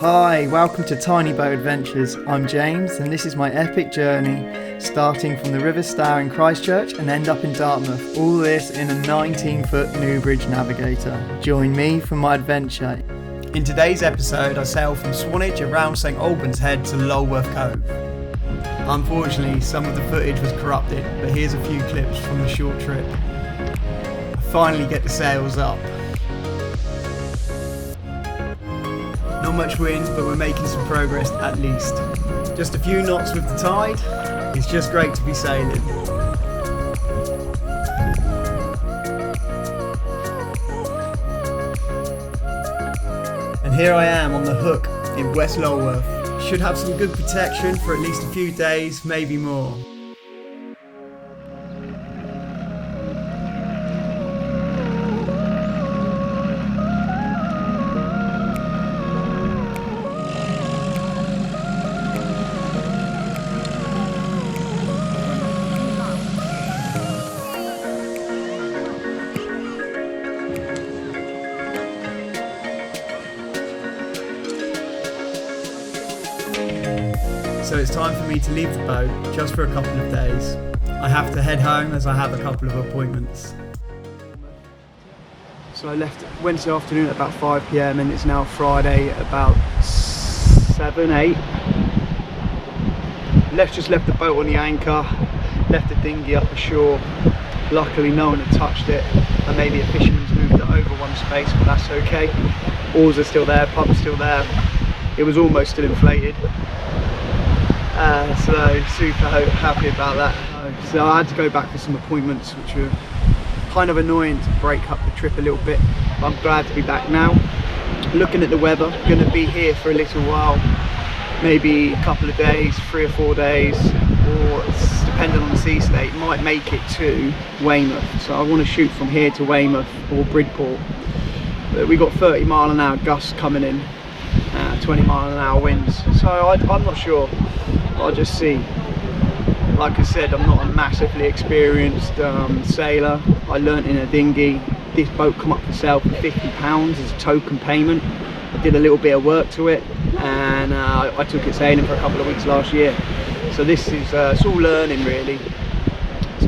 Hi, welcome to Tiny Boat Adventures. I'm James and this is my epic journey starting from the River Stour in Christchurch and end up in Dartmouth. All this in a 19-foot Newbridge Navigator. Join me for my adventure. In today's episode I sail from Swanage around St Albans Head to Lulworth Cove. Unfortunately some of the footage was corrupted, but here's a few clips from the short trip. I finally get the sails up. Not much wind, but we're making some progress at least. Just a few knots with the tide. It's just great to be sailing. And here I am on the hook in West Lulworth. Should have some good protection for at least a few days, maybe more. So it's time for me to leave the boat just for a couple of days. I have to head home as I have a couple of appointments. So I left Wednesday afternoon at about 5 PM and it's now Friday at about 7, 8. Just left the boat on the anchor, left the dinghy up ashore. Luckily no one had touched it and maybe a fisherman's moved it over one space, but that's okay. Oars are still there, pump's still there. It was almost still inflated. So super happy about that. So I had to go back for some appointments which were kind of annoying to break up the trip a little bit, but I'm glad to be back now. Looking at the weather, going to be here for a little while, maybe a couple of days, 3 or 4 days, or depending on the sea state, might make it to Weymouth. So I want to shoot from here to Weymouth or Bridport. But we got 30-mile-an-hour gusts coming in, 20-mile-an-hour winds, so I'm not sure. I'll just see. Like I said, I'm not a massively experienced sailor. I learnt in a dinghy. This boat come up for sale for £50 as a token payment. I did a little bit of work to it and I took it sailing for a couple of weeks last year. So this is it's all learning really.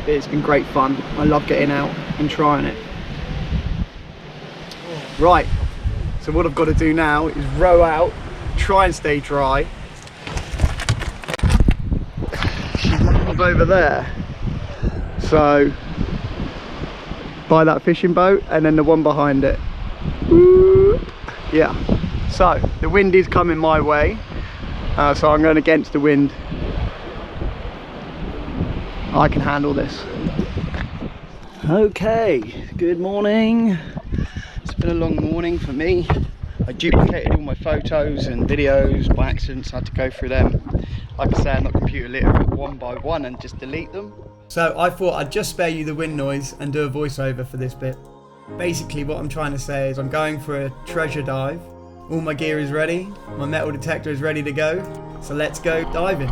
It's been great fun. I love getting out and trying it. Right, so what I've got to do now is row out, try and stay dry. Over there, so by that fishing boat and then the one behind it. Ooh. Yeah, so the wind is coming my way, so I'm going against the wind. I can handle this. Okay, good morning. It's been a long morning for me. I duplicated all my photos and videos by accident, so I had to go through them. Like I say, I'm not computer literate, one by one and just delete them. So I thought I'd just spare you the wind noise and do a voiceover for this bit. Basically what I'm trying to say is I'm going for a treasure dive. All my gear is ready, my metal detector is ready to go. So let's go diving.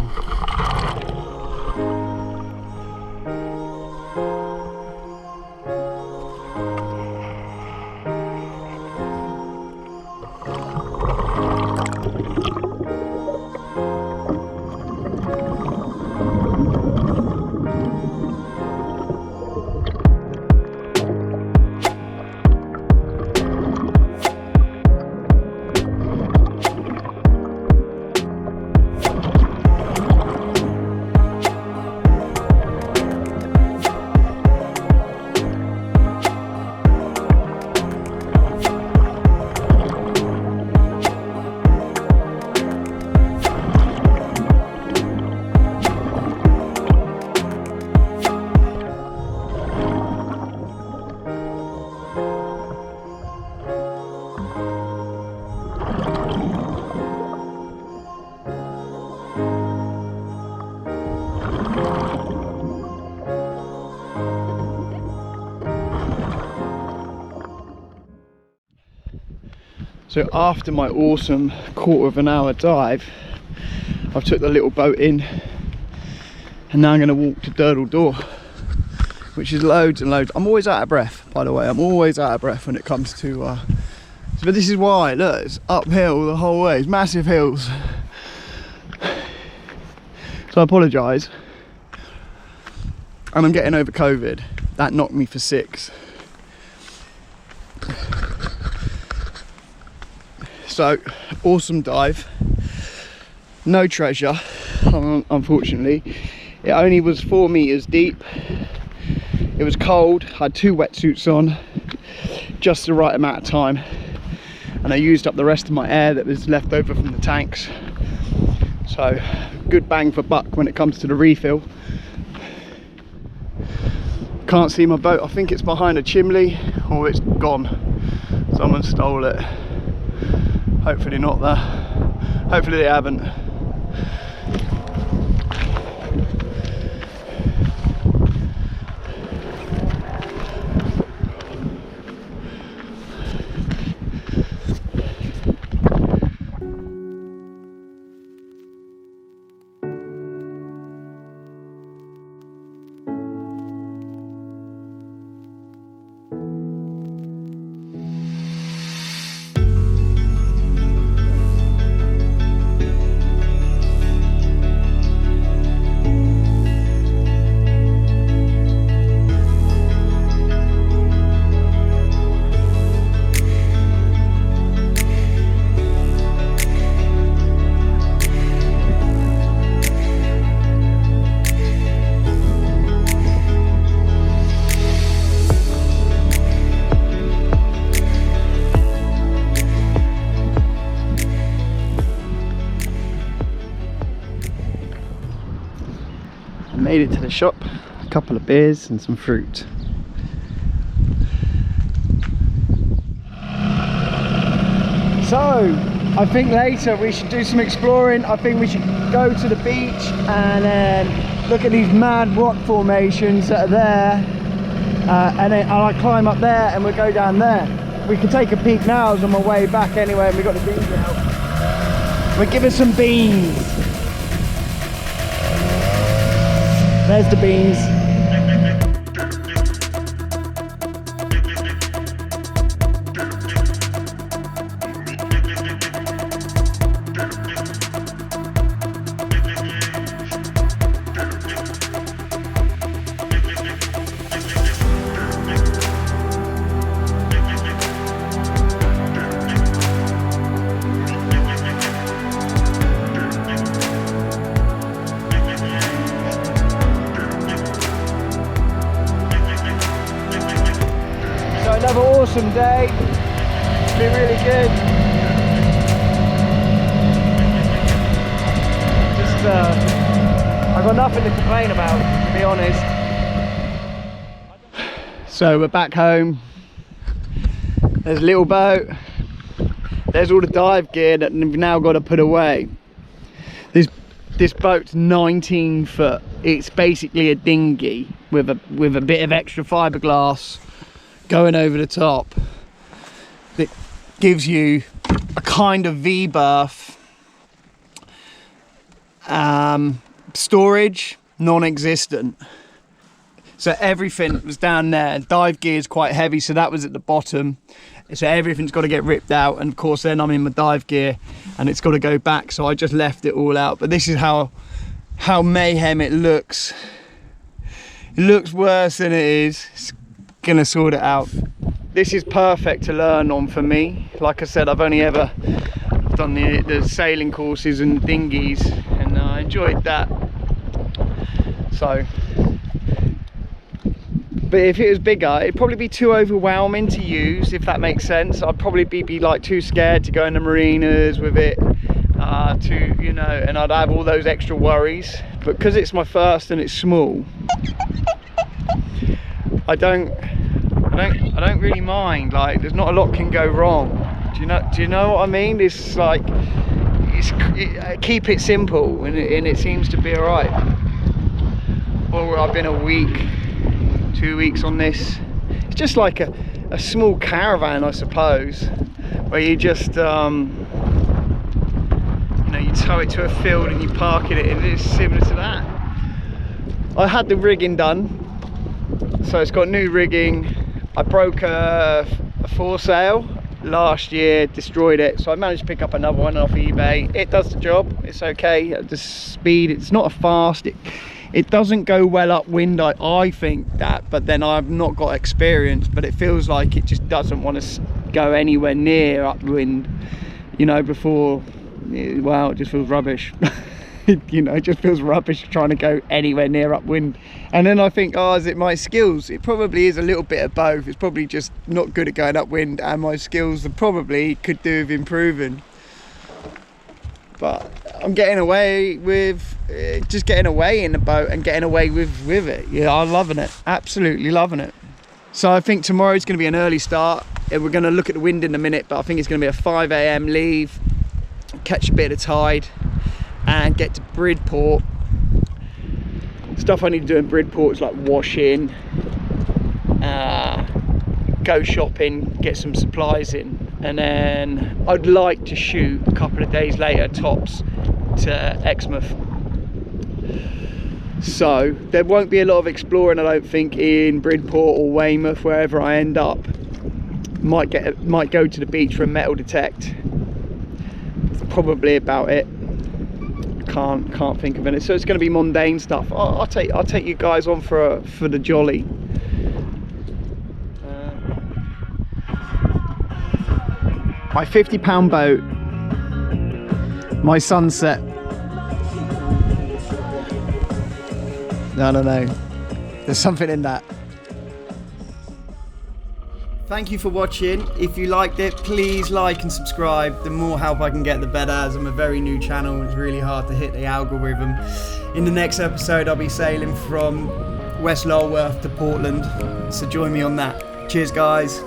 So after my awesome quarter-of-an-hour dive, I've took the little boat in and now I'm going to walk to Durdle Door, which is loads and loads. I'm always out of breath, by the way. I'm always out of breath when it comes to But this is why, look, it's uphill the whole way, it's massive hills. So I apologise. And I'm getting over COVID. That knocked me for 6. So, awesome dive. No treasure, unfortunately. It only was 4 meters deep. It was cold, I had 2 wetsuits on, just the right amount of time. And I used up the rest of my air that was left over from the tanks. So, good bang for buck when it comes to the refill. Can't see my boat, I think it's behind a chimney, or it's gone. Someone stole it. Hopefully not there. Hopefully they haven't. Made it to the shop, a couple of beers and some fruit. So, I think later we should do some exploring. I think we should go to the beach and then look at these mad rock formations that are there. And then I'll climb up there and we'll go down there. We can take a peek now as on my way back anyway, and we've got the dinghy out. We'll give us some beans. There's the beans. Another awesome day. It's been really good. Just I've got nothing to complain about, to be honest. So we're back home. There's a little boat. There's all the dive gear that we've now got to put away. This boat's 19 foot. It's basically a dinghy with a bit of extra fiberglass going over the top that gives you a kind of V-berth. Storage, non-existent. So everything was down there. Dive gear is quite heavy, so that was at the bottom. So everything's got to get ripped out, and of course then I'm in my dive gear and it's got to go back, so I just left it all out. But this is how mayhem it looks. It looks worse than it is. It's gonna sort it out. This is perfect to learn on for me. Like I said, I've only ever done the sailing courses and dinghies, and I enjoyed that. So, but if it was bigger, it'd probably be too overwhelming to use, if that makes sense. I'd probably be like too scared to go in the marinas with it, you know, and I'd have all those extra worries. But because it's my first and it's small, I don't really mind. Like, there's not a lot can go wrong. Do you know what I mean? It's like, keep it simple, and it seems to be all right. Well, I've been a week, 2 weeks on this. It's just like a small caravan, I suppose, where you just you know, you tow it to a field and you park it, and it's similar to that. I had the rigging done, so it's got new rigging. I broke a foresail last year, destroyed it, so I managed to pick up another one off eBay. It does the job, it's okay. The speed, it's not a fast, it doesn't go well upwind, I think that, but then I've not got experience, but it feels like it just doesn't want to go anywhere near upwind, you know, before, well, it just feels rubbish. You know, it just feels rubbish trying to go anywhere near upwind. And then I think, oh, is it my skills? It probably is a little bit of both. It's probably just not good at going upwind, and my skills probably could do with improving. But I'm getting away with just getting away in the boat and getting away with it. Yeah, I'm loving it, absolutely loving it. So I think tomorrow's going to be an early start. We're going to look at the wind in a minute, but I think it's going to be a 5 AM leave, catch a bit of tide, and get to Bridport. Stuff I need to do in Bridport is like wash in, go shopping, get some supplies in, and then I'd like to shoot a couple of days later tops to Exmouth. So there won't be a lot of exploring, I don't think, in Bridport or Weymouth, wherever I end up. Might go to the beach for a metal detect. That's probably about it. Can't think of any. So it's going to be mundane stuff. I'll take you guys on for the jolly. My £50 boat, my sunset. I don't know. There's something in that. Thank you for watching. If you liked it, please like and subscribe. The more help I can get, the better, as I'm a very new channel. It's really hard to hit the algorithm. In the next episode, I'll be sailing from West Lulworth to Portland, so join me on that. Cheers, guys.